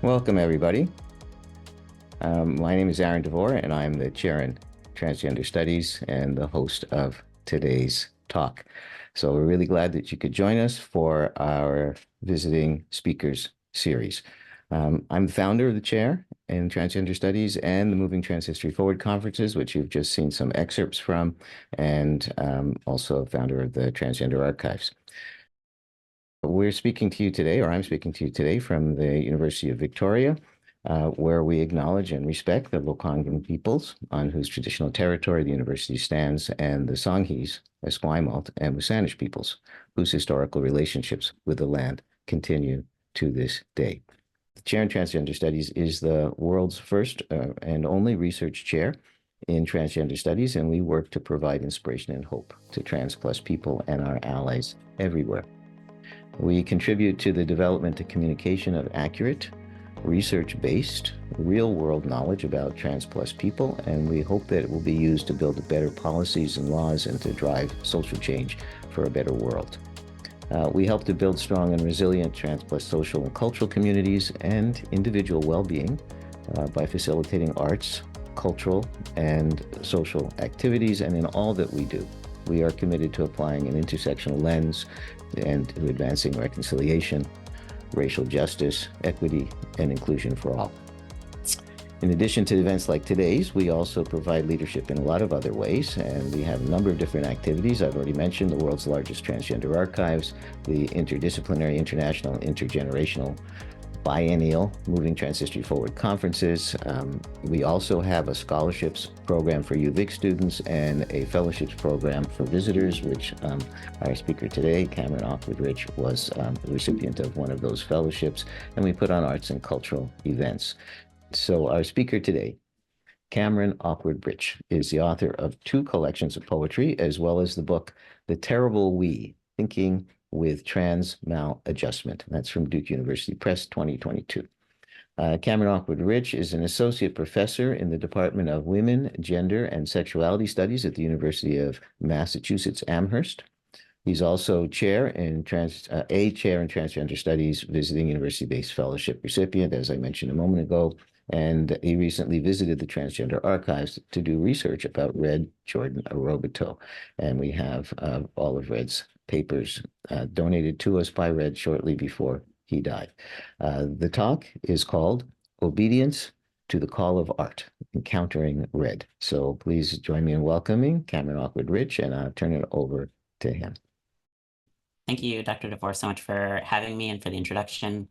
Welcome, everybody. My name is Aaron DeVore, and I'm the chair in Transgender Studies and the host of today's talk. So we're really glad that you could join us for our Visiting Speakers series. I'm the founder of the chair in Transgender Studies and the Moving Trans History Forward conferences, which you've just seen some excerpts from, and also founder of the Transgender Archives. We're speaking to you today, or I'm speaking to you today from the University of Victoria, where we acknowledge and respect the Lekwungen peoples on whose traditional territory the university stands, and the Songhees, Esquimalt, and Wasanich peoples, whose historical relationships with the land continue to this day. The Chair in Transgender Studies is the world's first and only research chair in transgender studies, and we work to provide inspiration and hope to trans plus people and our allies everywhere. We contribute to the development and communication of accurate, research-based, real-world knowledge about trans plus people, and we hope that it will be used to build better policies and laws and to drive social change for a better world. We help to build strong and resilient trans plus social and cultural communities and individual well-being by facilitating arts, cultural, and social activities, and in all that we do. We are committed to applying an intersectional lens and to advancing reconciliation, racial justice, equity, and inclusion for all. In addition to events like today's, we also provide leadership in a lot of other ways, and we have a number of different activities. I've already mentioned the world's largest transgender archives, the interdisciplinary, international, intergenerational, biennial Moving Trans History Forward conferences. We also have a scholarships program for UVic students and a fellowships program for visitors, which our speaker today, Cameron Awkward-Rich, was the recipient of one of those fellowships, and we put on arts and cultural events. So our speaker today, Cameron Awkward-Rich, is the author of 2 collections of poetry, as well as the book, The Terrible We, Thinking with Trans Maladjustment. That's from Duke University Press, 2022. Cameron Awkward-Rich is an associate professor in the Department of Women, Gender, and Sexuality Studies at the University of Massachusetts Amherst. He's also a chair in Transgender Studies, visiting university-based fellowship recipient, as I mentioned a moment ago, and he recently visited the Transgender Archives to do research about Red Jordan Arobateau. And we have all of Red's papers donated to us by Red shortly before he died. The talk is called Obedience to the Call of Art, Encountering Red. So please join me in welcoming Cameron Awkward-Rich, and I'll turn it over to him. Thank you, Dr. DeVore, so much for having me and for the introduction.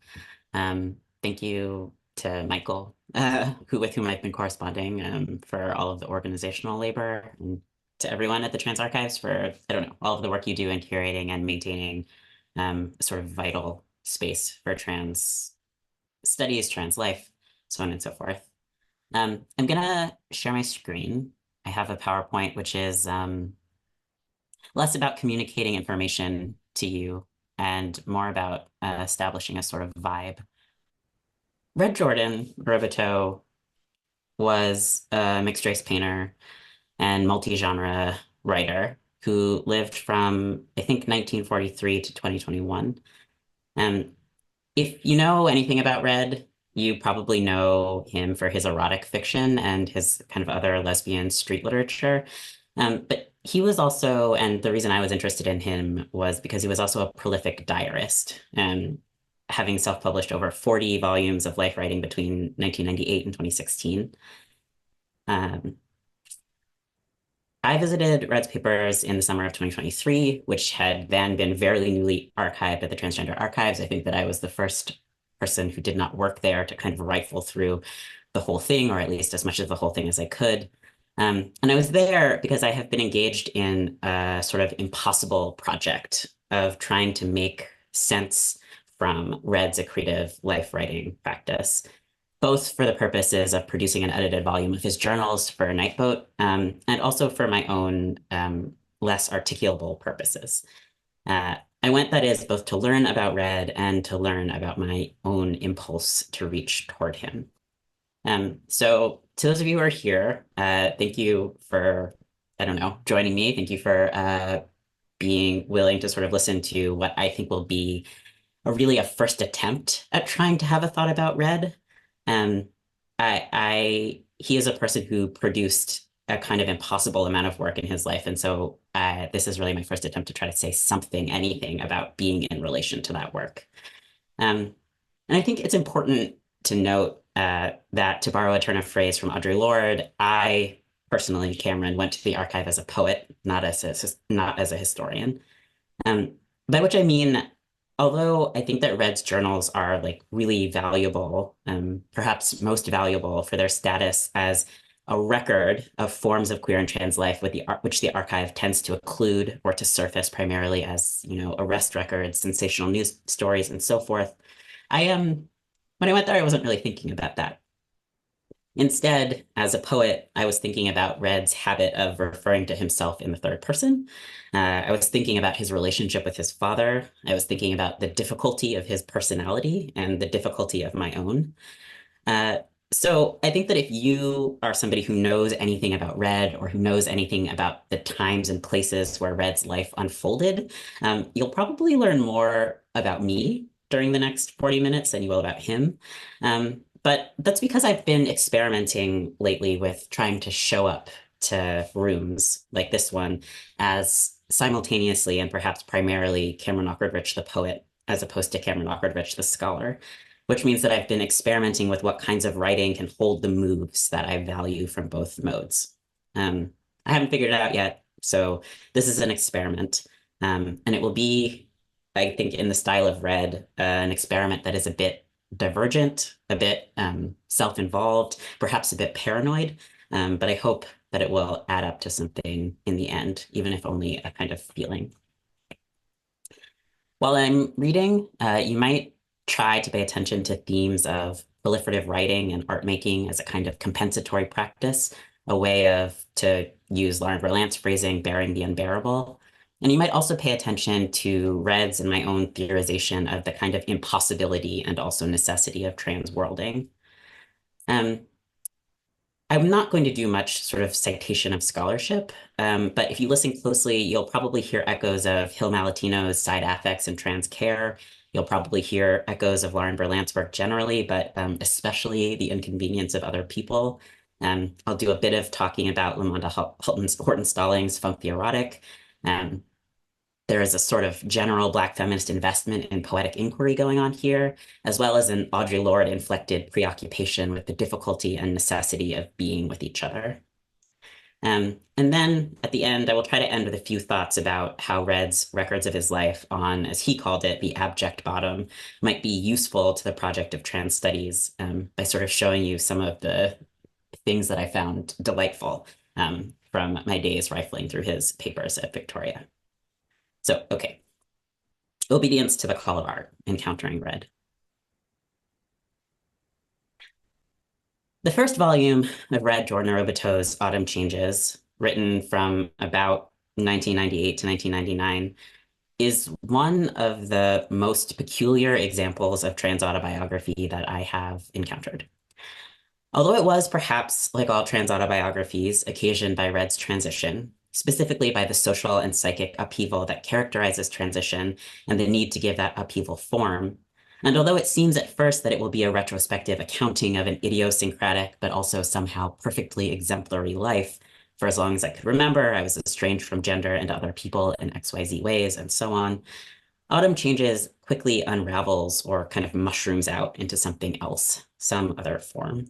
Thank you to Michael, with whom I've been corresponding, for all of the organizational labor, and to everyone at the Trans Archives for, all of the work you do in curating and maintaining a sort of vital space for trans studies, trans life, so on and so forth. I'm gonna share my screen. I have a PowerPoint, which is less about communicating information to you and more about establishing a sort of vibe. Red Jordan Arobateau was a mixed race painter and multi-genre writer who lived from, I think, 1943 to 2021. If you know anything about Red, you probably know him for his erotic fiction and his kind of other lesbian street literature. But he was also, and the reason I was interested in him was because he was also a prolific diarist, having self-published over 40 volumes of life writing between 1998 and 2016. I visited Red's papers in the summer of 2023, which had then been very newly archived at the Transgender Archives. I think that I was the first person who did not work there to kind of rifle through the whole thing, or at least as much of the whole thing as I could. And I was there because I have been engaged in a sort of impossible project of trying to make sense from Red's accretive life writing practice, both for the purposes of producing an edited volume of his journals for Nightboat, and also for my own less articulable purposes. I went, that is, both to learn about Red and to learn about my own impulse to reach toward him. So to those of you who are here, thank you for, joining me. Thank you for being willing to sort of listen to what I think will be really a first attempt at trying to have a thought about Red. Um, he is a person who produced a kind of impossible amount of work in his life. And so this is really my first attempt to try to say something, anything about being in relation to that work. And I think it's important to note that, to borrow a turn of phrase from Audre Lorde, I personally, Cameron, went to the archive as a poet, not as a historian. Um, by which I mean, although I think that Red's journals are like really valuable, perhaps most valuable for their status as a record of forms of queer and trans life which the archive tends to occlude or to surface primarily as, arrest records, sensational news stories, and so forth. When I went there, I wasn't really thinking about that. Instead, as a poet, I was thinking about Red's habit of referring to himself in the third person. I was thinking about his relationship with his father. I was thinking about the difficulty of his personality and the difficulty of my own. Uh, so I think that if you are somebody who knows anything about Red or who knows anything about the times and places where Red's life unfolded, you'll probably learn more about me during the next 40 minutes than you will about him. But that's because I've been experimenting lately with trying to show up to rooms like this one as simultaneously and perhaps primarily Cameron Awkward-Rich, the poet, as opposed to Cameron Awkward-Rich, the scholar, which means that I've been experimenting with what kinds of writing can hold the moves that I value from both modes. I haven't figured it out yet, so this is an experiment. And it will be, I think, in the style of Red, an experiment that is a bit divergent, a bit self-involved, perhaps a bit paranoid, but I hope that it will add up to something in the end, even if only a kind of feeling. While I'm reading, you might try to pay attention to themes of proliferative writing and art making as a kind of compensatory practice, a way to use Lauren Berlant's phrasing, bearing the unbearable. And you might also pay attention to Red's and my own theorization of the kind of impossibility and also necessity of trans worlding. I'm not going to do much sort of citation of scholarship, but if you listen closely, you'll probably hear echoes of Hill Malatino's Side Affects and Trans Care. You'll probably hear echoes of Lauren Berlant's work generally, but especially The Inconvenience of Other People. I'll do a bit of talking about Lamonda Horton-Stallings' Funk the Erotic. There is a sort of general Black feminist investment in poetic inquiry going on here, as well as an Audre Lorde-inflected preoccupation with the difficulty and necessity of being with each other. And then at the end, I will try to end with a few thoughts about how Red's records of his life on, as he called it, the abject bottom, might be useful to the project of trans studies by sort of showing you some of the things that I found delightful from my days rifling through his papers at Victoria. So, okay. Obedience to the call of art, encountering Red. The first volume of Red Jordan Arobateau's Autumn Changes, written from about 1998 to 1999, is one of the most peculiar examples of trans autobiography that I have encountered. Although it was perhaps, like all trans autobiographies, occasioned by Red's transition, specifically by the social and psychic upheaval that characterizes transition and the need to give that upheaval form. And although it seems at first that it will be a retrospective accounting of an idiosyncratic but also somehow perfectly exemplary life, for as long as I could remember, I was estranged from gender and other people in XYZ ways and so on, Autumn Changes quickly unravels or kind of mushrooms out into something else, some other form.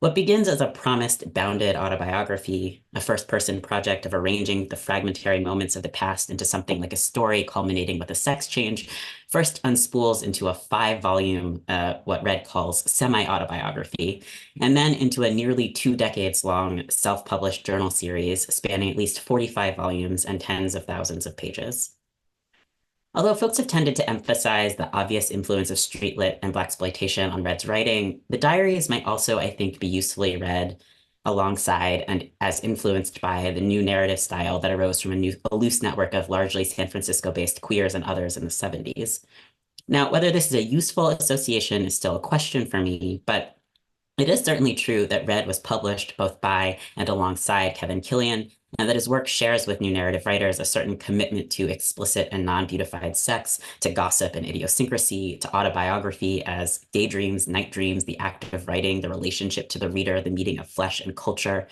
What begins as a promised bounded autobiography, a first-person project of arranging the fragmentary moments of the past into something like a story culminating with a sex change, first unspools into a 5-volume, what Red calls semi-autobiography, and then into a nearly 2 decades long self-published journal series spanning at least 45 volumes and tens of thousands of pages. Although folks have tended to emphasize the obvious influence of street lit and blaxploitation on Red's writing, the diaries might also, I think, be usefully read alongside and as influenced by the new narrative style that arose from a loose network of largely San Francisco-based queers and others in the 70s. Now, whether this is a useful association is still a question for me, but it is certainly true that Red was published both by and alongside Kevin Killian, and that his work shares with new narrative writers a certain commitment to explicit and non-beautified sex, to gossip and idiosyncrasy, to autobiography as daydreams, night dreams, the act of writing, the relationship to the reader, the meeting of flesh and culture,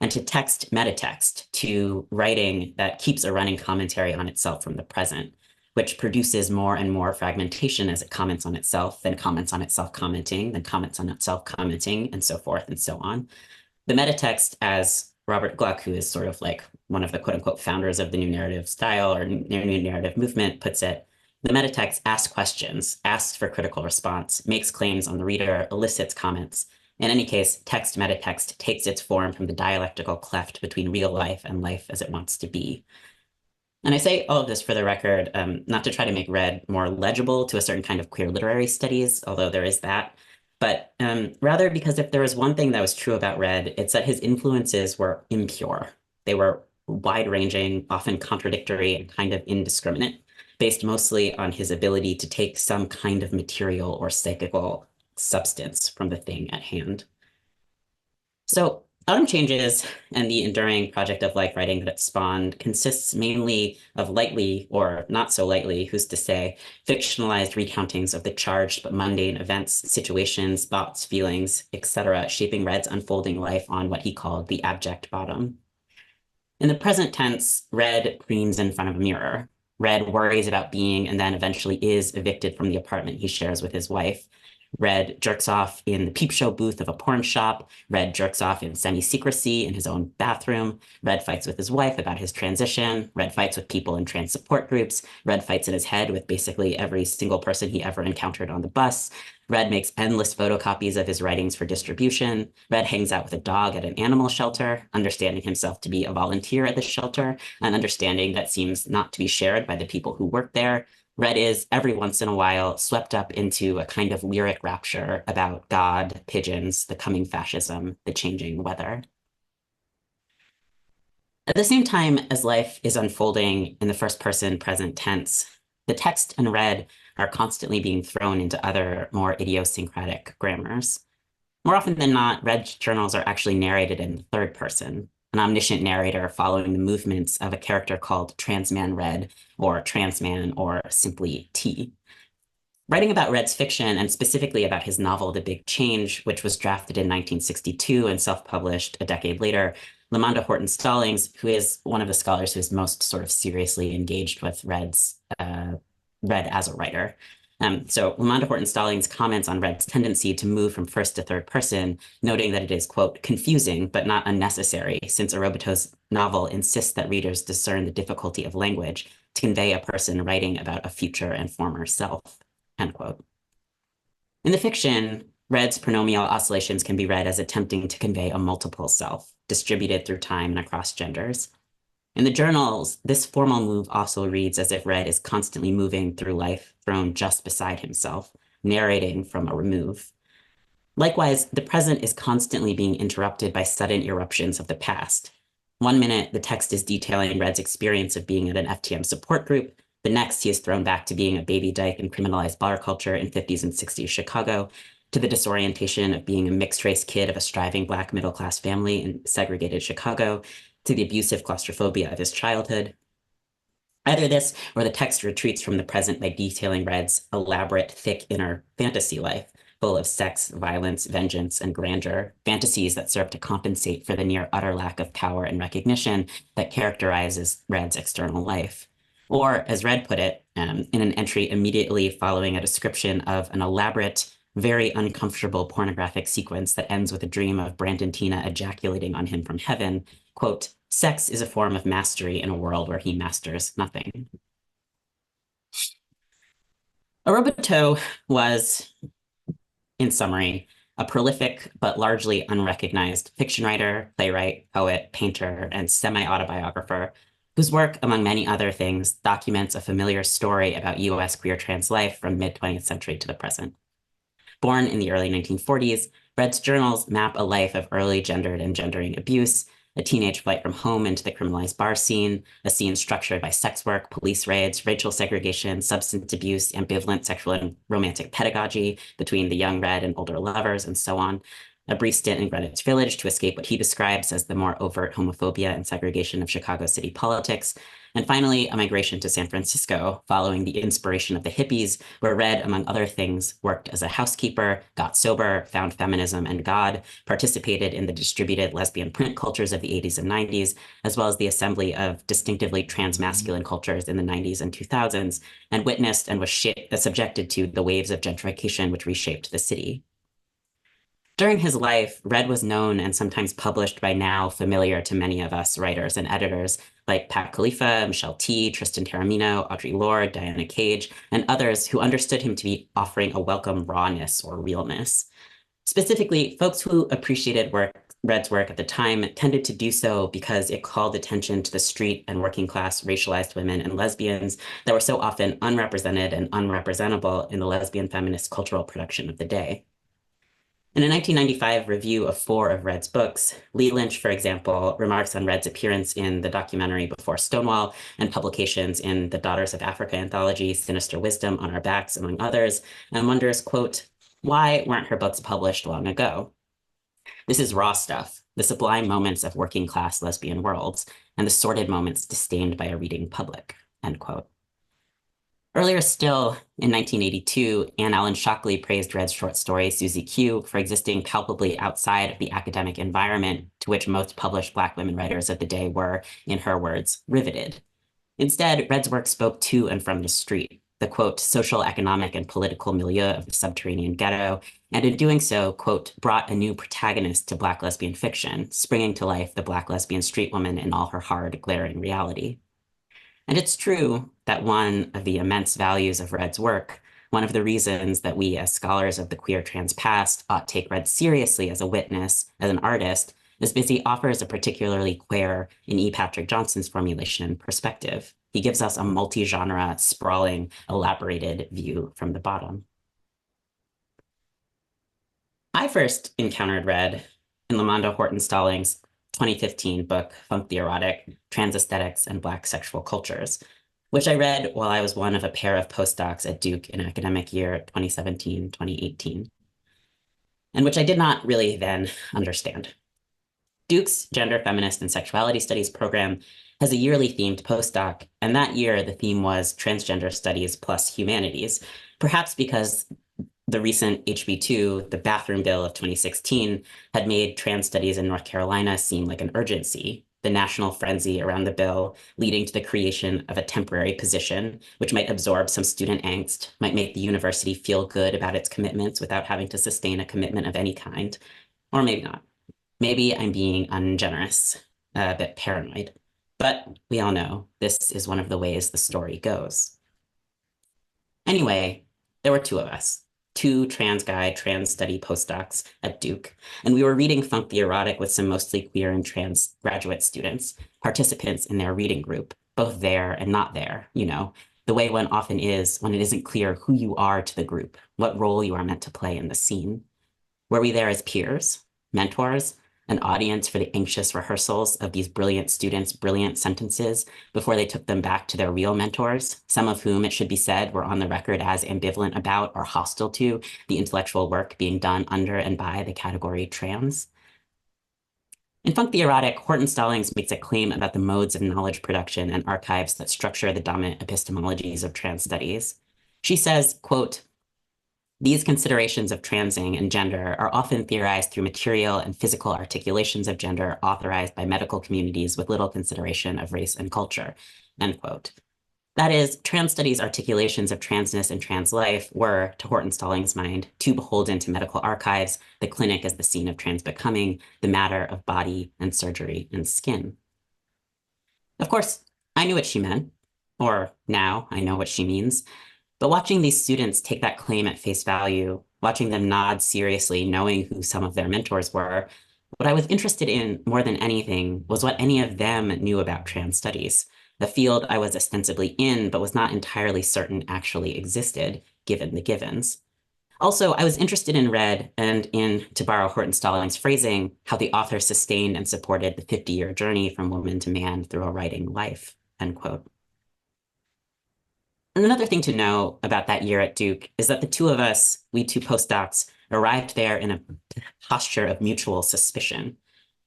and to text metatext, to writing that keeps a running commentary on itself from the present, which produces more and more fragmentation as it comments on itself, then comments on itself commenting, then comments on itself commenting, and so forth and so on. The metatext, as Robert Gluck, who is sort of like one of the quote unquote founders of the new narrative style or new narrative movement, puts it, the metatext asks questions, asks for critical response, makes claims on the reader, elicits comments. In any case, text metatext takes its form from the dialectical cleft between real life and life as it wants to be. And I say all of this for the record, not to try to make Red more legible to a certain kind of queer literary studies, although there is that, but rather because if there was one thing that was true about Red, it's that his influences were impure. They were wide-ranging, often contradictory, and kind of indiscriminate, based mostly on his ability to take some kind of material or psychical substance from the thing at hand. So Autumn Changes and the enduring project of life writing that it spawned consists mainly of lightly, or not so lightly, who's to say, fictionalized recountings of the charged but mundane events, situations, thoughts, feelings, etc., shaping Red's unfolding life on what he called the abject bottom. In the present tense, Red preens in front of a mirror. Red worries about being and then eventually is evicted from the apartment he shares with his wife. Red jerks off in the peep show booth of a porn shop. Red jerks off in semi-secrecy in his own bathroom. Red fights with his wife about his transition. Red fights with people in trans support groups. Red fights in his head with basically every single person he ever encountered on the bus. Red makes endless photocopies of his writings for distribution. Red hangs out with a dog at an animal shelter, understanding himself to be a volunteer at the shelter, an understanding that seems not to be shared by the people who work there. Red is, every once in a while, swept up into a kind of lyric rapture about God, pigeons, the coming fascism, the changing weather. At the same time as life is unfolding in the first person present tense, the text and Red are constantly being thrown into other, more idiosyncratic grammars. More often than not, Red's journals are actually narrated in the third person, an omniscient narrator following the movements of a character called Transman Red, or Transman, or simply T. Writing about Red's fiction, and specifically about his novel The Big Change, which was drafted in 1962 and self-published a decade later, LaMonda Horton Stallings, who is one of the scholars who is most sort of seriously engaged with Red as a writer. So LaMonda Horton Stallings comments on Red's tendency to move from first to third person, noting that it is, quote, confusing but not unnecessary, since Arobateau's novel insists that readers discern the difficulty of language to convey a person writing about a future and former self, end quote. In the fiction, Red's pronomial oscillations can be read as attempting to convey a multiple self, distributed through time and across genders. In the journals, this formal move also reads as if Red is constantly moving through life, thrown just beside himself, narrating from a remove. Likewise, the present is constantly being interrupted by sudden eruptions of the past. One minute, the text is detailing Red's experience of being at an FTM support group. The next, he is thrown back to being a baby dyke in criminalized bar culture in 50s and 60s Chicago, to the disorientation of being a mixed-race kid of a striving Black middle-class family in segregated Chicago, to the abusive claustrophobia of his childhood. Either this, or the text retreats from the present by detailing Red's elaborate, thick inner fantasy life, full of sex, violence, vengeance, and grandeur, fantasies that serve to compensate for the near utter lack of power and recognition that characterizes Red's external life. Or, as Red put it, in an entry immediately following a description of an elaborate, very uncomfortable pornographic sequence that ends with a dream of Brandon Tina ejaculating on him from heaven, quote, sex is a form of mastery in a world where he masters nothing. Arobateau was, in summary, a prolific but largely unrecognized fiction writer, playwright, poet, painter, and semi-autobiographer whose work, among many other things, documents a familiar story about US queer trans life from mid-20th century to the present. Born in the early 1940s, Red's journals map a life of early gendered and gendering abuse, a teenage flight from home into the criminalized bar scene, a scene structured by sex work, police raids, racial segregation, substance abuse, ambivalent sexual and romantic pedagogy between the young Red and older lovers, and so on. a brief stint in Greenwich Village to escape what he describes as the more overt homophobia and segregation of Chicago city politics, and finally, a migration to San Francisco following the inspiration of the hippies, where Red, among other things, worked as a housekeeper, got sober, found feminism and God, participated in the distributed lesbian print cultures of the 80s and 90s, as well as the assembly of distinctively transmasculine cultures in the 90s and 2000s, and witnessed and was subjected to the waves of gentrification which reshaped the city. During his life, Red was known and sometimes published by now familiar to many of us writers and editors like Pat Khalifa, Michelle T, Tristan Taormino, Audre Lorde, Diana Cage, and others who understood him to be offering a welcome rawness or realness. Specifically, folks who appreciated Red's work at the time tended to do so because it called attention to the street and working class racialized women and lesbians that were so often unrepresented and unrepresentable in the lesbian feminist cultural production of the day. In a 1995 review of 4 of Red's books, Lee Lynch, for example, remarks on Red's appearance in the documentary Before Stonewall and publications in the Daughters of Africa anthology, Sinister Wisdom on Our Backs, among others, and wonders, quote, why weren't her books published long ago? This is raw stuff, the sublime moments of working class lesbian worlds, and the sordid moments disdained by a reading public, end quote. Earlier still, in 1982, Anne Allen Shockley praised Red's short story, Susie Q, for existing palpably outside of the academic environment to which most published Black women writers of the day were, in her words, riveted. Instead, Red's work spoke to and from the street, the, quote, social, economic, and political milieu of the subterranean ghetto, and in doing so, quote, brought a new protagonist to Black lesbian fiction, springing to life the Black lesbian street woman in all her hard, glaring reality. And it's true that one of the immense values of Red's work, one of the reasons that we as scholars of the queer trans past ought to take Red seriously as a witness, as an artist, is because he offers a particularly queer, in E. Patrick Johnson's formulation, perspective. He gives us a multi-genre, sprawling, elaborated view from the bottom. I first encountered Red in Lamanda Horton-Stallings' 2015 book, Funk the Erotic, Trans Aesthetics and Black Sexual Cultures, which I read while I was one of a pair of postdocs at Duke in academic year 2017-2018, and which I did not really then understand. Duke's Gender, Feminist, and Sexuality Studies program has a yearly themed postdoc, and that year the theme was Transgender Studies plus Humanities, perhaps because the recent HB2, the bathroom bill of 2016, had made trans studies in North Carolina seem like an urgency, the national frenzy around the bill leading to the creation of a temporary position, which might absorb some student angst, might make the university feel good about its commitments without having to sustain a commitment of any kind, or maybe not. Maybe I'm being ungenerous, a bit paranoid, but we all know this is one of the ways the story goes. Anyway, there were 2 of us. 2 trans guy, trans study postdocs at Duke, and we were reading Funk the Erotic with some mostly queer and trans graduate students, participants in their reading group, both there and not there, you know, the way one often is when it isn't clear who you are to the group, what role you are meant to play in the scene. Were we there as peers, mentors, an audience for the anxious rehearsals of these brilliant students' brilliant sentences before they took them back to their real mentors, some of whom, it should be said, were on the record as ambivalent about or hostile to the intellectual work being done under and by the category trans? In Funk the Erotic, Horton-Stallings makes a claim about the modes of knowledge production and archives that structure the dominant epistemologies of trans studies. She says, quote, these considerations of transing and gender are often theorized through material and physical articulations of gender authorized by medical communities with little consideration of race and culture, end quote. That is, trans studies articulations of transness and trans life were, to Horton-Stallings' mind, too beholden to medical archives, the clinic as the scene of trans becoming, the matter of body and surgery and skin. Of course, I knew what she meant, or now I know what she means. But watching these students take that claim at face value, watching them nod seriously, knowing who some of their mentors were, what I was interested in more than anything was what any of them knew about trans studies, the field I was ostensibly in, but was not entirely certain actually existed, given the givens. Also, I was interested in Red and in, to borrow Horton-Stallings' phrasing, how the author sustained and supported the 50-year journey from woman to man through a writing life, end quote. And another thing to know about that year at Duke is that the 2 of us, we 2 postdocs, arrived there in a posture of mutual suspicion.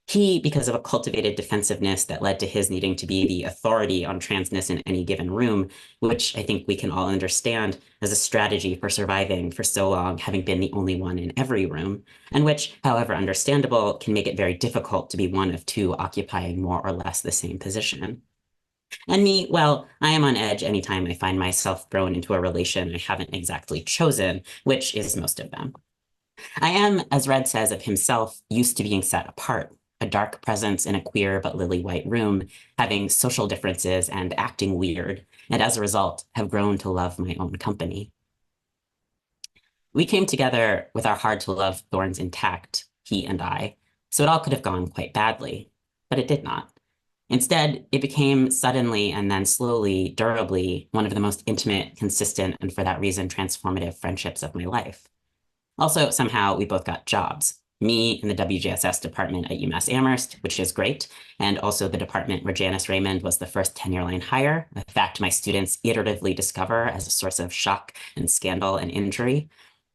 He, because of a cultivated defensiveness that led to his needing to be the authority on transness in any given room, which I think we can all understand as a strategy for surviving for so long, having been the only one in every room, and which, however understandable, can make it very difficult to be one of two occupying more or less the same position. And me, well, I am on edge anytime I find myself thrown into a relation I haven't exactly chosen, which is most of them. I am, as Red says of himself, used to being set apart, a dark presence in a queer but lily white room, having social differences and acting weird, and as a result, have grown to love my own company. We came together with our hard to love thorns intact, he and I, so it all could have gone quite badly, but it did not. Instead, it became suddenly and then slowly, durably, one of the most intimate, consistent, and for that reason, transformative friendships of my life. Also, somehow, we both got jobs. Me in the WGSS department at UMass Amherst, which is great, and also the department where Janice Raymond was the first tenure line hire, a fact my students iteratively discover as a source of shock and scandal and injury.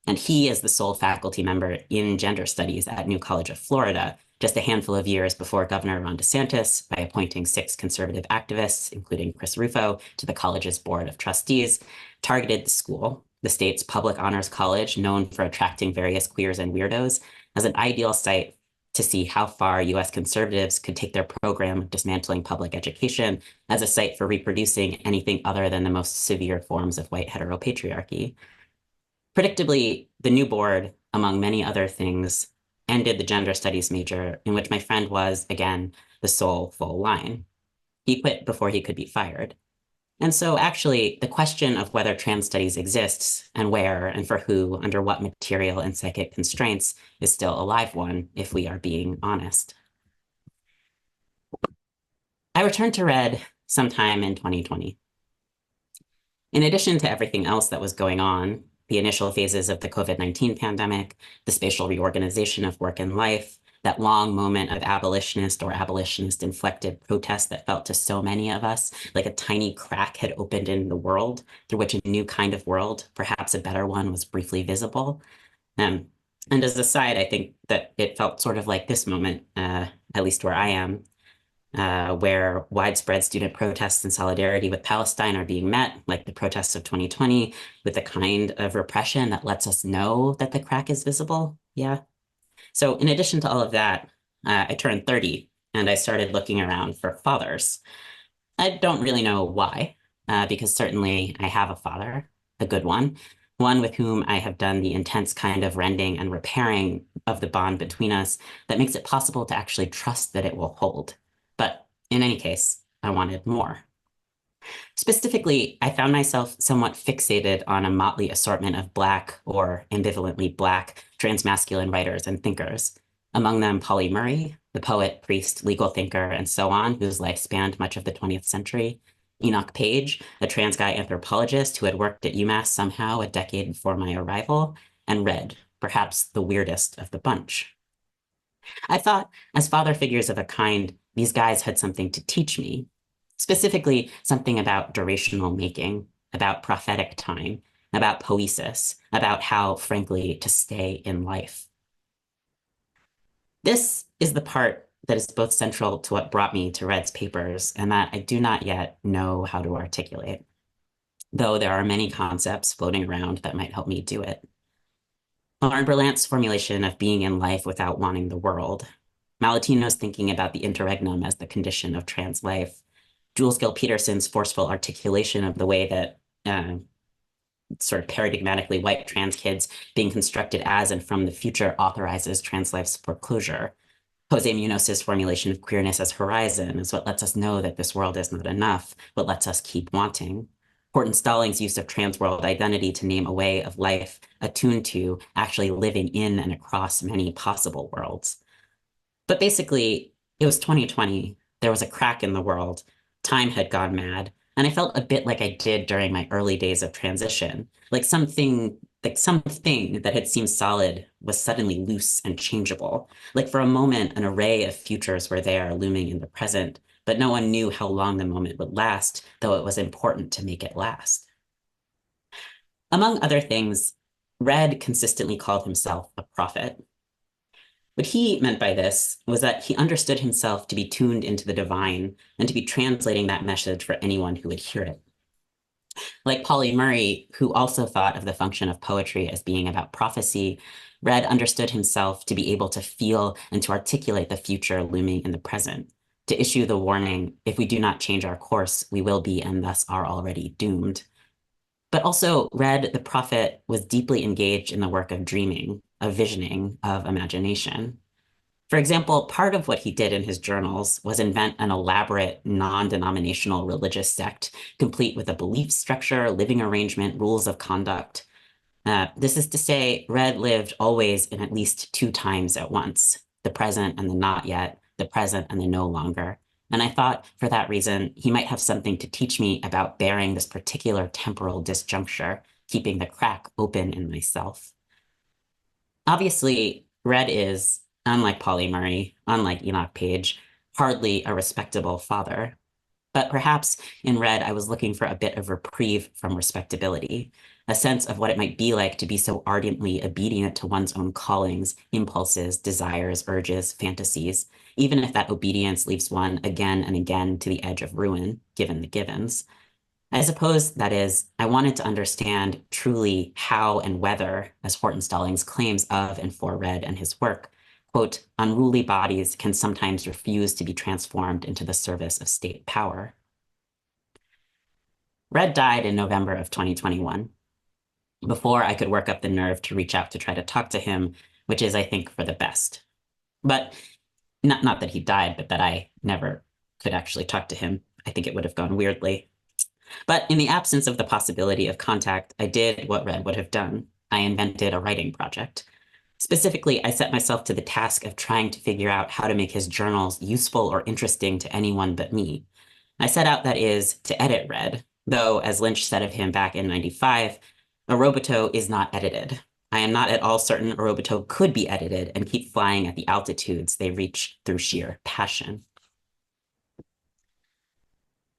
And he is the sole faculty member in gender studies at New College of Florida, just a handful of years before Governor Ron DeSantis, by appointing 6 conservative activists, including Chris Rufo, to the college's board of trustees, targeted the school, the state's public honors college, known for attracting various queers and weirdos, as an ideal site to see how far US conservatives could take their program of dismantling public education as a site for reproducing anything other than the most severe forms of white heteropatriarchy. Predictably, the new board, among many other things, ended the gender studies major in which my friend was, again, the sole full line. He quit before he could be fired. And so actually, the question of whether trans studies exists and where and for who, under what material and psychic constraints, is still a live one, if we are being honest. I returned to Red sometime in 2020. In addition to everything else that was going on, the initial phases of the COVID-19 pandemic, the spatial reorganization of work and life, that long moment of abolitionist or abolitionist-inflected protest that felt to so many of us like a tiny crack had opened in the world through which a new kind of world, perhaps a better one, was briefly visible. And as a side, I think that it felt sort of like this moment, at least where I am, where widespread student protests and solidarity with Palestine are being met, like the protests of 2020, with a kind of repression that lets us know that the crack is visible. Yeah. So in addition to all of that, I turned 30 and I started looking around for fathers. I don't really know why, because certainly I have a father, a good one with whom I have done the intense kind of rending and repairing of the bond between us that makes it possible to actually trust that it will hold. But in any case, I wanted more. Specifically, I found myself somewhat fixated on a motley assortment of Black or ambivalently Black transmasculine writers and thinkers. Among them, Pauli Murray, the poet, priest, legal thinker, and so on, whose life spanned much of the 20th century. Enoch Page, a trans guy anthropologist who had worked at UMass somehow a decade before my arrival. And Red, perhaps the weirdest of the bunch. I thought, as father figures of a kind, these guys had something to teach me, specifically something about durational making, about prophetic time, about poesis, about how, frankly, to stay in life. This is the part that is both central to what brought me to Red's papers and that I do not yet know how to articulate, though there are many concepts floating around that might help me do it. Lauren Berlant's formulation of being in life without wanting the world, Malatino's thinking about the interregnum as the condition of trans life, Jules Gill Peterson's forceful articulation of the way that sort of paradigmatically white trans kids being constructed as and from the future authorizes trans life's foreclosure. Jose Munoz's formulation of queerness as horizon is what lets us know that this world is not enough, but lets us keep wanting. Horton Stallings' use of trans world identity to name a way of life attuned to actually living in and across many possible worlds. But basically, it was 2020. There was a crack in the world. Time had gone mad. And I felt a bit like I did during my early days of transition, like something that had seemed solid was suddenly loose and changeable. Like for a moment, an array of futures were there looming in the present, but no one knew how long the moment would last, though it was important to make it last. Among other things, Red consistently called himself a prophet. What he meant by this was that he understood himself to be tuned into the divine and to be translating that message for anyone who would hear it. Like Pauli Murray, who also thought of the function of poetry as being about prophecy, Red understood himself to be able to feel and to articulate the future looming in the present, to issue the warning, if we do not change our course, we will be and thus are already doomed. But also, Red, the prophet, was deeply engaged in the work of dreaming, of visioning, of imagination. For example, part of what he did in his journals was invent an elaborate non-denominational religious sect, complete with a belief structure, living arrangement, rules of conduct. This is to say, Red lived always in at least two times at once, the present and the not yet, the present and the no longer. And I thought, for that reason, he might have something to teach me about bearing this particular temporal disjuncture, keeping the crack open in myself. Obviously, Red is, unlike Pauli Murray, unlike Enoch Page, hardly a respectable father. But perhaps in Red, I was looking for a bit of reprieve from respectability, a sense of what it might be like to be so ardently obedient to one's own callings, impulses, desires, urges, fantasies, even if that obedience leaves one again and again to the edge of ruin, given the givens. I suppose, that is, I wanted to understand truly how and whether, as Horton Stallings claims of and for Red and his work, quote, unruly bodies can sometimes refuse to be transformed into the service of state power. Red died in November of 2021, before I could work up the nerve to reach out to try to talk to him, which is, I think, for the best. But not that he died, but that I never could actually talk to him. I think it would have gone weirdly. But in the absence of the possibility of contact, I did what Red would have done. I invented a writing project. Specifically, I set myself to the task of trying to figure out how to make his journals useful or interesting to anyone but me. I set out, that is, to edit Red, though, as Lynch said of him back in '95, Arobateau is not edited. I am not at all certain Arobateau could be edited and keep flying at the altitudes they reach through sheer passion.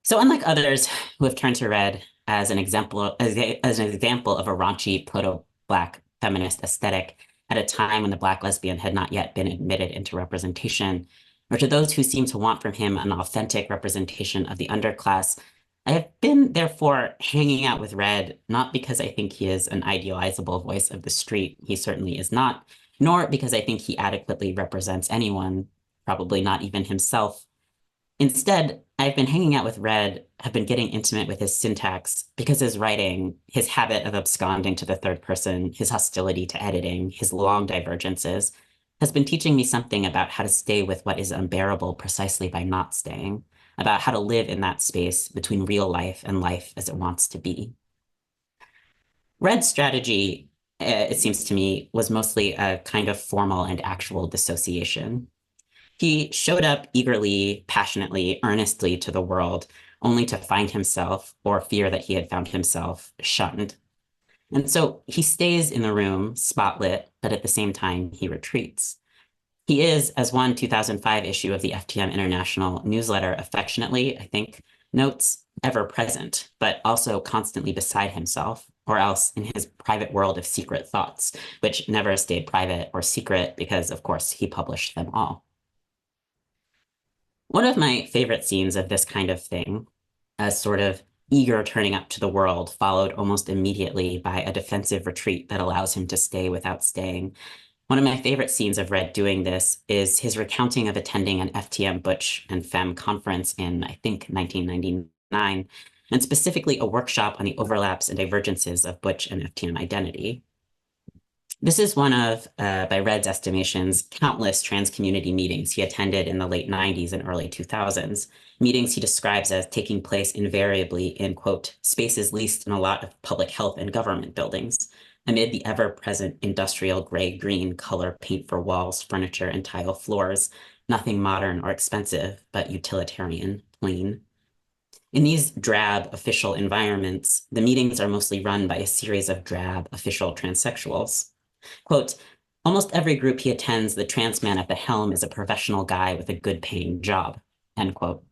So unlike others who have turned to Red as an example, as an example of a raunchy proto-Black feminist aesthetic at a time when the Black lesbian had not yet been admitted into representation, or to those who seem to want from him an authentic representation of the underclass, I have been, therefore, hanging out with Red, not because I think he is an idealizable voice of the street, he certainly is not, nor because I think he adequately represents anyone, probably not even himself. Instead, I've been hanging out with Red, have been getting intimate with his syntax because his writing, his habit of absconding to the third person, his hostility to editing, his long divergences, has been teaching me something about how to stay with what is unbearable precisely by not staying, about how to live in that space between real life and life as it wants to be. Red's strategy, it seems to me, was mostly a kind of formal and actual dissociation. He showed up eagerly, passionately, earnestly to the world, only to find himself, or fear that he had found himself, shunned. And so he stays in the room, spotlit, but at the same time, he retreats. He is, as one 2005 issue of the FTM International newsletter affectionately, I think, notes, ever present, but also constantly beside himself, or else in his private world of secret thoughts, which never stayed private or secret because, of course, he published them all. One of my favorite scenes of this kind of thing, a sort of eager turning up to the world, followed almost immediately by a defensive retreat that allows him to stay without staying. One of my favorite scenes of Red doing this is his recounting of attending an FTM Butch and Femme conference in, I think, 1999, and specifically a workshop on the overlaps and divergences of Butch and FTM identity. This is one of, by Red's estimations, countless trans community meetings he attended in the late 90s and early 2000s, meetings he describes as taking place invariably in, quote, spaces leased in a lot of public health and government buildings, amid the ever-present industrial gray-green color paint for walls, furniture, and tile floors, nothing modern or expensive, but utilitarian, plain. In these drab official environments, the meetings are mostly run by a series of drab official transsexuals. Quote, almost every group he attends, the trans man at the helm is a professional guy with a good paying job, end quote.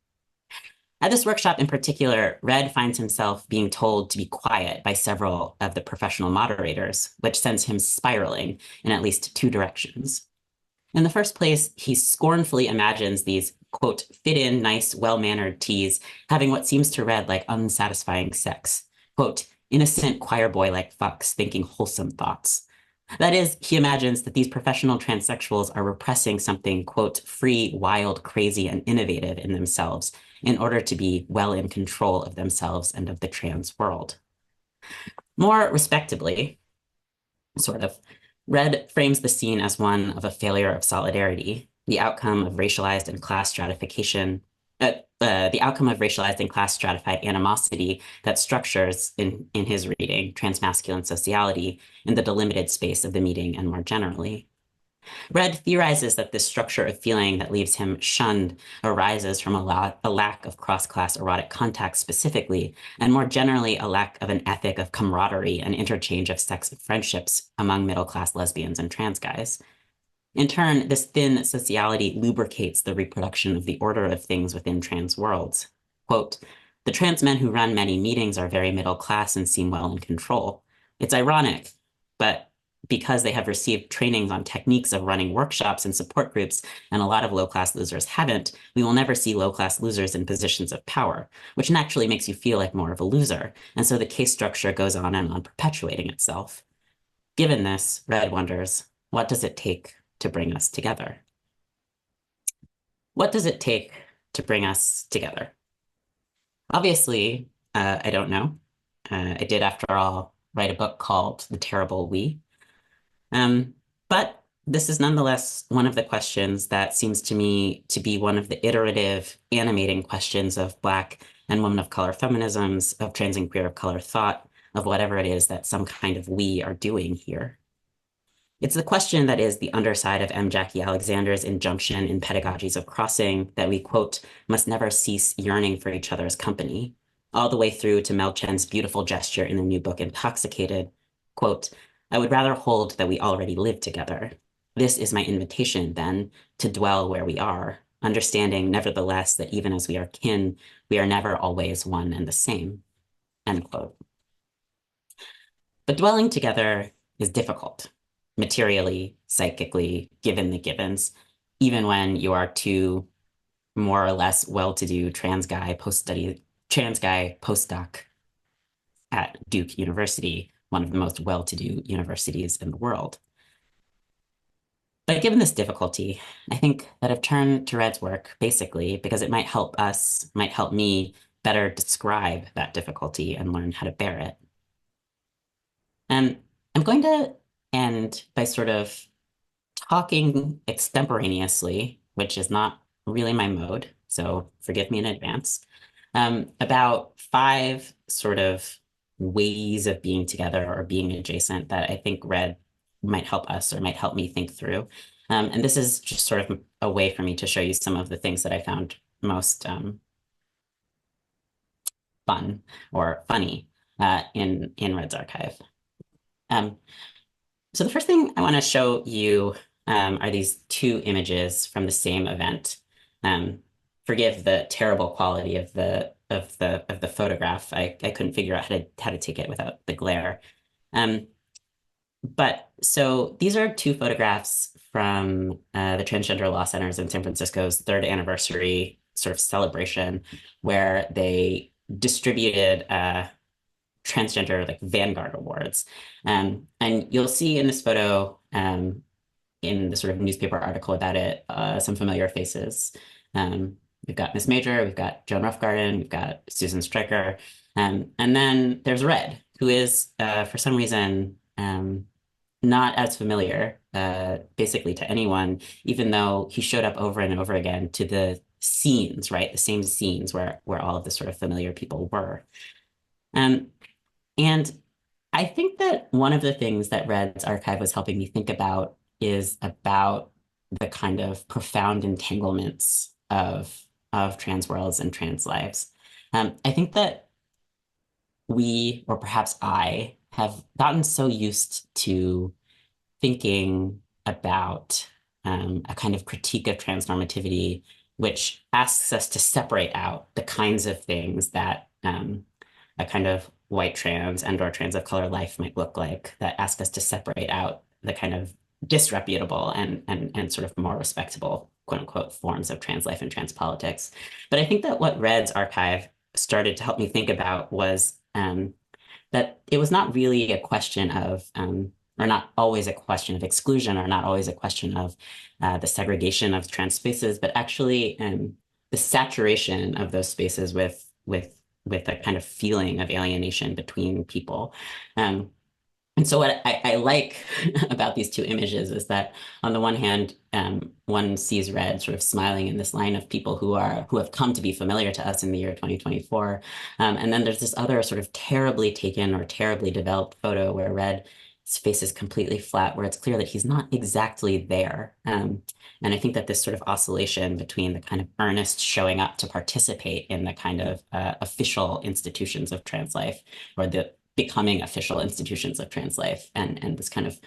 At this workshop in particular, Red finds himself being told to be quiet by several of the professional moderators, which sends him spiraling in at least two directions. In the first place, he scornfully imagines these, quote, fit-in, nice, well-mannered teas having what seems to Red like unsatisfying sex. Quote, innocent choir boy-like fucks thinking wholesome thoughts. That is, he imagines that these professional transsexuals are repressing something, quote, free, wild, crazy, and innovative in themselves in order to be well in control of themselves and of the trans world. More respectably, sort of, Red frames the scene as one of a failure of solidarity, the outcome of racialized and class stratification, the outcome of racialized and class stratified animosity that structures, in his reading, transmasculine sociality in the delimited space of the meeting and more generally. Red theorizes that this structure of feeling that leaves him shunned arises from a lack of cross-class erotic contact specifically, and more generally, a lack of an ethic of camaraderie and interchange of sex friendships among middle-class lesbians and trans guys. In turn, this thin sociality lubricates the reproduction of the order of things within trans worlds. Quote, the trans men who run many meetings are very middle class and seem well in control. It's ironic, but because they have received trainings on techniques of running workshops and support groups, and a lot of low-class losers haven't, we will never see low-class losers in positions of power, which naturally makes you feel like more of a loser. And so the case structure goes on and on perpetuating itself. Given this, Red wonders, what does it take to bring us together? What does it take to bring us together? Obviously, I don't know. I did, after all, write a book called The Terrible We. But this is nonetheless one of the questions that seems to me to be one of the iterative, animating questions of Black and women of color feminisms, of trans and queer of color thought, of whatever it is that some kind of we are doing here. It's the question that is the underside of M. Jackie Alexander's injunction in Pedagogies of Crossing that we, quote, must never cease yearning for each other's company, all the way through to Mel Chen's beautiful gesture in the new book, Intoxicated, quote, I would rather hold that we already live together. This is my invitation, then, to dwell where we are, understanding, nevertheless, that even as we are kin, we are never always one and the same, end quote. But dwelling together is difficult, materially, psychically, given the givens, even when you are two more or less well-to-do trans guy postdoc at Duke University, one of the most well-to-do universities in the world. But given this difficulty, I think that I've turned to Red's work basically because it might help me better describe that difficulty and learn how to bear it. And I'm going to end by sort of talking extemporaneously, which is not really my mode, so forgive me in advance, about 5 sort of ways of being together or being adjacent that I think Red might help us or might help me think through. And this is just sort of a way for me to show you some of the things that I found most fun or funny in Red's archive. So the first thing I want to show you are these 2 images from the same event. Forgive the terrible quality of the photograph. I couldn't figure out how to take it without the glare. But so these are 2 photographs from the Transgender Law Centers in San Francisco's 3rd anniversary sort of celebration, where they distributed transgender like Vanguard Awards. And you'll see in this photo, in the sort of newspaper article about it, some familiar faces. We've got Miss Major, we've got Joan Roughgarden, we've got Susan Stryker, and then there's Red, who is, for some reason, not as familiar, basically to anyone, even though he showed up over and over again to the scenes, right? The same scenes where all of the sort of familiar people were. And I think that one of the things that Red's archive was helping me think about is about the kind of profound entanglements of trans worlds and trans lives. I think that we, or perhaps I, have gotten so used to thinking about a kind of critique of transnormativity which asks us to separate out the kinds of things that a kind of white trans and or trans of color life might look like, that ask us to separate out the kind of disreputable and sort of more respectable, quote unquote, forms of trans life and trans politics. But I think that what Red's archive started to help me think about was that it was not really a question of, or not always a question of exclusion, or not always a question of the segregation of trans spaces, but actually the saturation of those spaces with a kind of feeling of alienation between people. And so what I like about these two images is that on the one hand, one sees Red sort of smiling in this line of people who have come to be familiar to us in the year 2024. And then there's this other sort of terribly taken or terribly developed photo where Red's face is completely flat, where it's clear that he's not exactly there. And I think that this sort of oscillation between the kind of earnest showing up to participate in the kind of official institutions of trans life, or the becoming official institutions of trans life, and this kind of,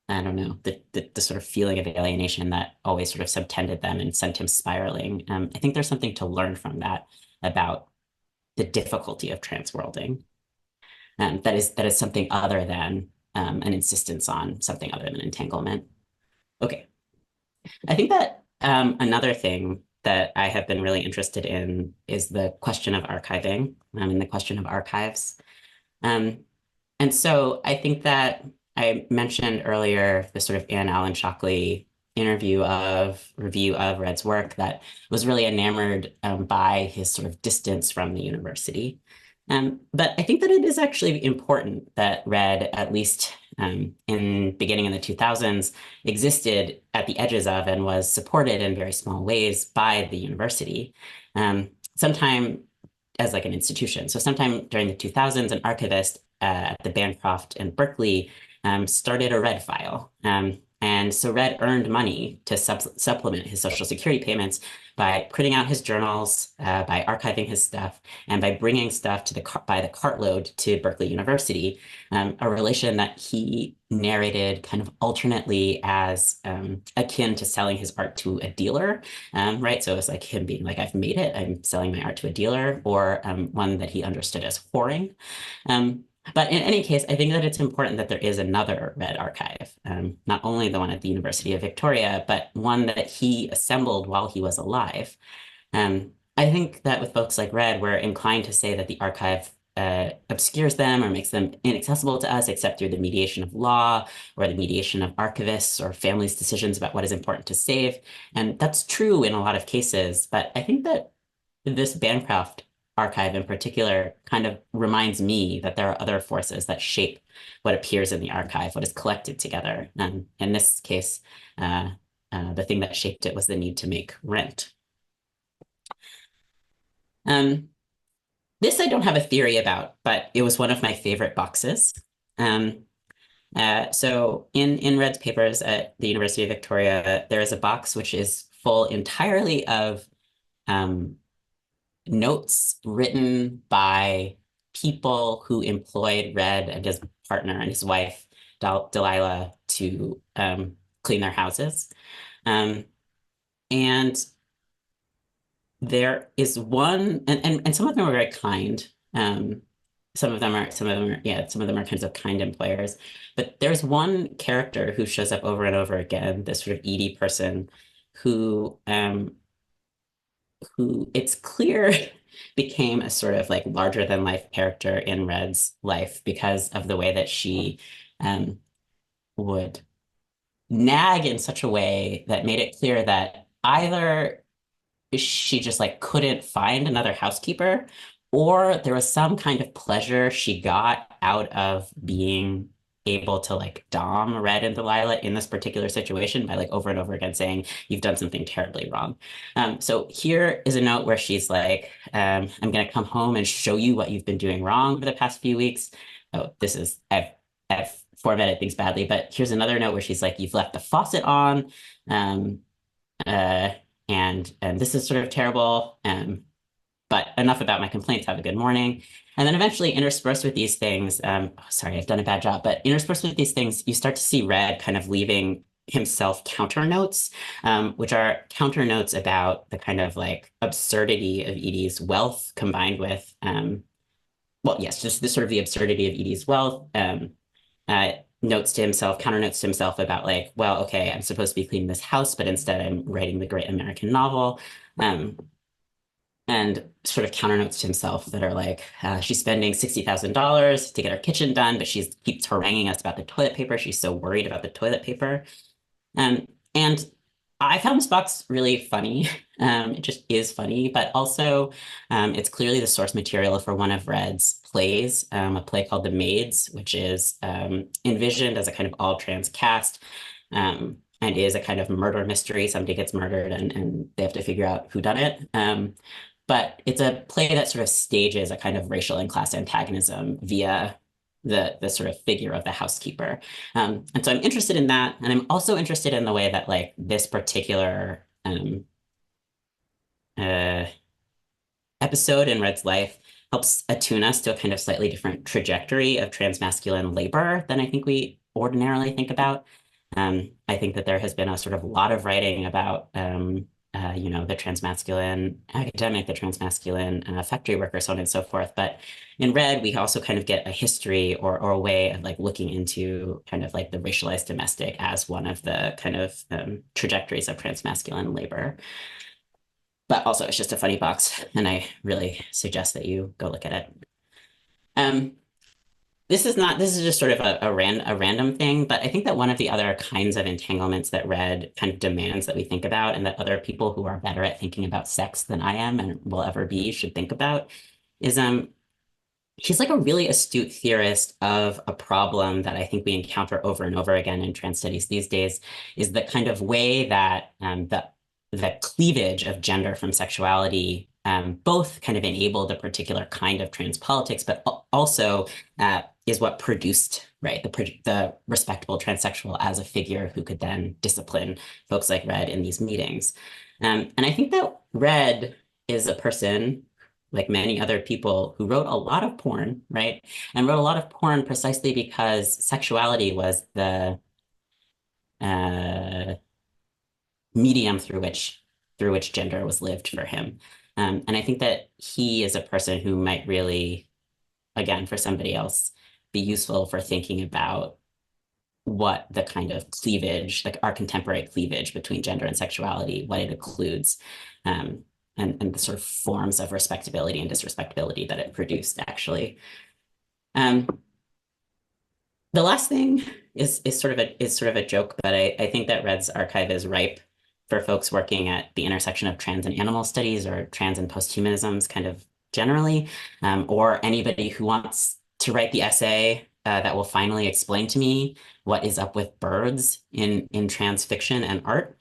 I don't know, the sort of feeling of alienation that always sort of subtended them and sent him spiraling. I think there's something to learn from that about the difficulty of transworlding. That is something other than an insistence on something other than entanglement. Okay. I think that another thing that I have been really interested in is the question of archiving, and the question of archives. And so I think that I mentioned earlier the sort of Anne Allen Shockley review of Red's work that was really enamored by his sort of distance from the university. But I think that it is actually important that Red, at least beginning in the 2000s, existed at the edges of and was supported in very small ways by the university. Sometime as like an institution. So sometime during the 2000s, an archivist at the Bancroft in Berkeley started a Red file. And so Red earned money to supplement his Social Security payments by printing out his journals, by archiving his stuff, and by bringing stuff by the cartload to Berkeley University, a relation that he narrated kind of alternately as akin to selling his art to a dealer, right? So it's like him being like, I've made it, I'm selling my art to a dealer, or one that he understood as whoring. But in any case, I think that it's important that there is another Red archive, not only the one at the University of Victoria, but one that he assembled while he was alive. I think that with folks like Red, we're inclined to say that the archive obscures them or makes them inaccessible to us, except through the mediation of law or the mediation of archivists or families' decisions about what is important to save. And that's true in a lot of cases. But I think that this Bancroft archive in particular kind of reminds me that there are other forces that shape what appears in the archive, what is collected together. And in this case, the thing that shaped it was the need to make rent. This I don't have a theory about, but it was one of my favorite boxes. So in Red's papers at the University of Victoria, there is a box which is full entirely of notes written by people who employed Red and his partner and his wife, Delilah, to clean their houses. And there is one, and some of them are very kind. Some of them are kinds of kind employers. But there's one character who shows up over and over again, this sort of Edie person who it's clear became a sort of like larger than life character in Red's life because of the way that she would nag in such a way that made it clear that either she just like couldn't find another housekeeper, or there was some kind of pleasure she got out of being able to like dom Red and Delilah in this particular situation by like over and over again saying, you've done something terribly wrong. So here is a note where she's like, I'm going to come home and show you what you've been doing wrong for the past few weeks. Oh, I've formatted things badly, but here's another note where she's like, you've left the faucet on. And this is sort of terrible. But enough about my complaints. Have a good morning. And then eventually interspersed with these things, sorry, I've done a bad job, but interspersed with these things, you start to see Red kind of leaving himself counter notes, which are counter notes about the kind of like absurdity of Edie's wealth combined with, well, yes, just the sort of the absurdity of Edie's wealth. Notes to himself, counter notes to himself about like, well, okay, I'm supposed to be cleaning this house, but instead I'm writing the great American novel. Um, and sort of counter notes to himself that are like, she's spending $60,000 to get her kitchen done, but she keeps haranguing us about the toilet paper. She's so worried about the toilet paper. And I found this box really funny. It just is funny, but also it's clearly the source material for one of Red's plays, a play called The Maids, which is envisioned as a kind of all trans cast, and is a kind of murder mystery. Somebody gets murdered and they have to figure out who done it. But it's a play that sort of stages a kind of racial and class antagonism via the sort of figure of the housekeeper. And so I'm interested in that. And I'm also interested in the way that like this particular uh, episode in Red's life helps attune us to a kind of slightly different trajectory of transmasculine labor than I think we ordinarily think about. I think that there has been a sort of lot of writing about the transmasculine academic, the transmasculine factory worker, so on and so forth. But in Red, we also kind of get a history or a way of like looking into kind of like the racialized domestic as one of the kind of trajectories of transmasculine labor. But also, it's just a funny box, and I really suggest that you go look at it. Um, this is just sort of a random thing, but I think that one of the other kinds of entanglements that Red kind of demands that we think about, and that other people who are better at thinking about sex than I am and will ever be should think about, is he's like a really astute theorist of a problem that I think we encounter over and over again in trans studies these days, is the kind of way that the cleavage of gender from sexuality both kind of enabled a particular kind of trans politics, but also is what produced, right, the respectable transsexual as a figure who could then discipline folks like Red in these meetings. And I think that Red is a person, like many other people, who wrote a lot of porn, right? And wrote a lot of porn precisely because sexuality was the uh, medium through which gender was lived for him. And I think that he is a person who might really, again, for somebody else, be useful for thinking about what the kind of cleavage, like our contemporary cleavage between gender and sexuality, what it includes, and the sort of forms of respectability and disrespectability that it produced, actually. Um, the last thing is sort of a joke, but I think that Red's archive is ripe for folks working at the intersection of trans and animal studies or trans and posthumanisms kind of generally, or anybody who wants to write the essay that will finally explain to me what is up with birds in trans fiction and art.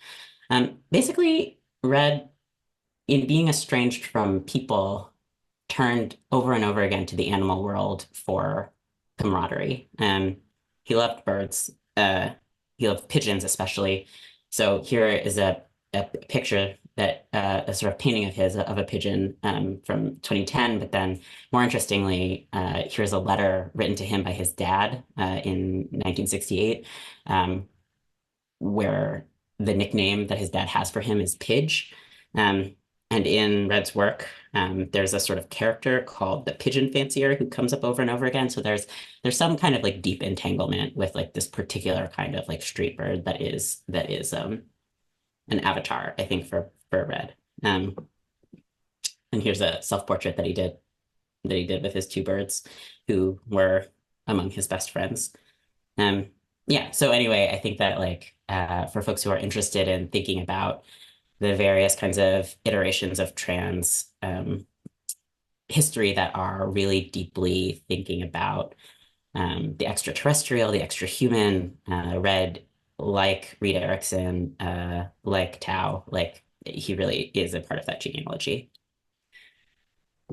Basically, Red, in being estranged from people, turned over and over again to the animal world for camaraderie. He loved birds. He loved pigeons especially. So here is a picture that a sort of painting of his of a pigeon from 2010. But then more interestingly, here's a letter written to him by his dad in 1968, where the nickname that his dad has for him is Pidge. And in Red's work, there's a sort of character called the pigeon fancier who comes up over and over again. So there's some kind of like deep entanglement with like this particular kind of like street bird that is an avatar, I think, for Red. And here's a self-portrait that he did with his two birds, who were among his best friends. Yeah. So anyway, I think that like for folks who are interested in thinking about the various kinds of iterations of trans history that are really deeply thinking about the extraterrestrial, the extra-human, Red, like Rita Erickson, like Tao, like he really is a part of that genealogy.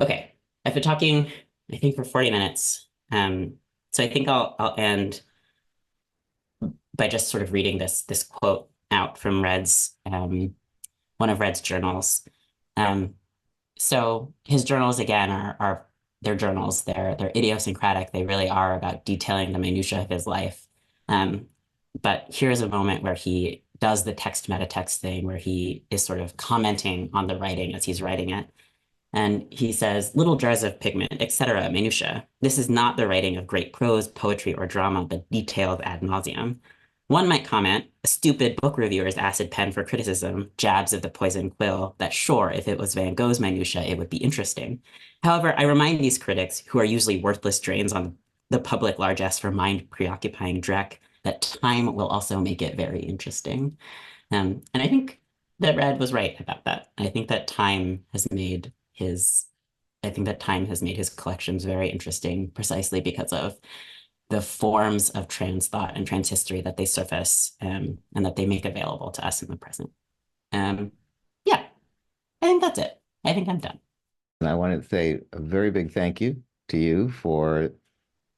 Okay, I've been talking, I think, for 40 minutes. So I think I'll end by just sort of reading this quote out from Red's one of Red's journals. So his journals again are they're journals. They're idiosyncratic. They really are about detailing the minutia of his life. But here's a moment where he does the text meta text thing, where he is sort of commenting on the writing as he's writing it. And he says, little jars of pigment, etc., minutia. This is not the writing of great prose, poetry, or drama, but detailed ad nauseum. One might comment, a stupid book reviewer's acid pen for criticism, jabs of the poison quill, that sure, if it was Van Gogh's minutia, it would be interesting. However, I remind these critics, who are usually worthless drains on the public largesse for mind-preoccupying dreck, that time will also make it very interesting. And I think that Red was right about that. His, I think that time has made his collections very interesting precisely because of the forms of trans thought and trans history that they surface, and that they make available to us in the present. Um, yeah, I think that's it. I think I'm done. And I want to say a very big thank you to you for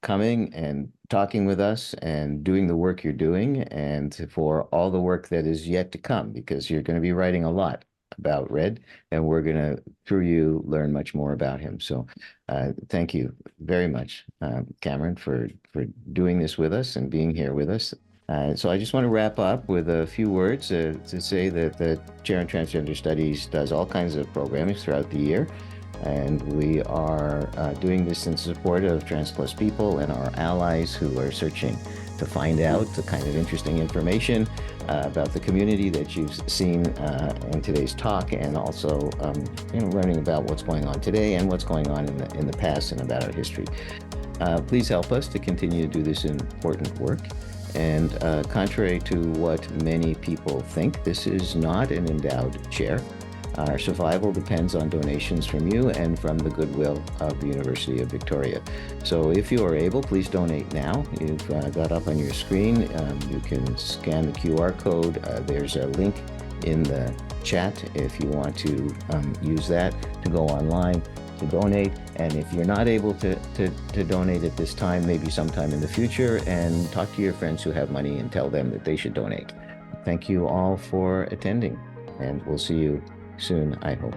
coming and talking with us and doing the work you're doing, and for all the work that is yet to come, because you're going to be writing a lot about Red, and we're going to, through you, learn much more about him. So thank you very much, Cameron, for doing this with us and being here with us. So I just want to wrap up with a few words to say that the Chair in Transgender Studies does all kinds of programming throughout the year. And we are doing this in support of trans plus people and our allies who are searching to find out the kind of interesting information about the community that you've seen in today's talk, and also learning about what's going on today and what's going on in the past and about our history. Please help us to continue to do this important work. And contrary to what many people think, this is not an endowed chair. Our survival depends on donations from you and from the goodwill of the University of Victoria. So if you are able, please donate now. You've got up on your screen. You can scan the QR code. There's a link in the chat if you want to use that to go online to donate. And if you're not able to donate at this time, maybe sometime in the future, and talk to your friends who have money and tell them that they should donate. Thank you all for attending, and we'll see you soon, I hope.